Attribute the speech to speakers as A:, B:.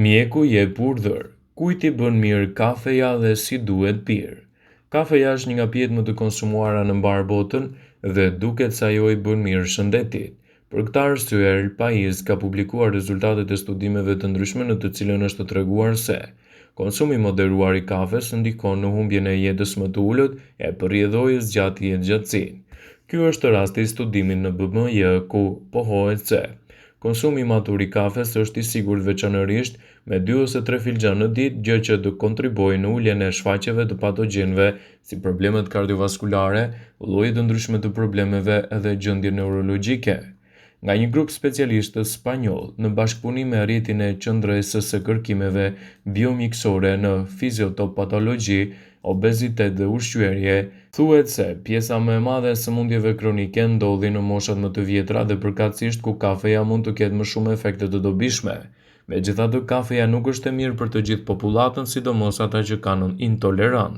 A: Mjeku jep urdhër, kujt i bën mirë kafeja dhe si duhet pirë. Kafeja është një nga pjetë më të konsumuara në mbar botën dhe duket se ajo i bën mirë shëndetit. Për këtë arsye, El País ka publikuar rezultatet e studimeve të ndryshme në të cilën është treguar se konsumi i moderuar i kafes ndikon në humbjen e jetës më të ulët e përrjedhojës gjatë jetëgjatësinë. Ky është rasti i studimit në BMJ ku pohohet se konsumi i matur i kafes është i sigurt veçanërisht me 2 ose 3 filxhan në ditë, gjë që do kontribojë në uljen e shfaqjeve të patogjenëve si problemet kardiovaskulare, lloje të ndryshme të problemeve dhe gjendje neurologjike. Nga një grup specialistësh spanjoll, në bashkëpunim me arritjen e Qendrës së kërkimeve biomjekësore në fiziopatologji, obezitet dhe ushqyerje, thuhet se pjesa më e madhe e sëmundjeve kronike ndodhin në moshat më të vjetra dhe përkatësisht ku kafeja mund të ketë më shumë efekte të dobishme. Megjithatë, kafeja nuk është e mirë për të gjithë popullatën, sidomos ata që kanë intolerancë.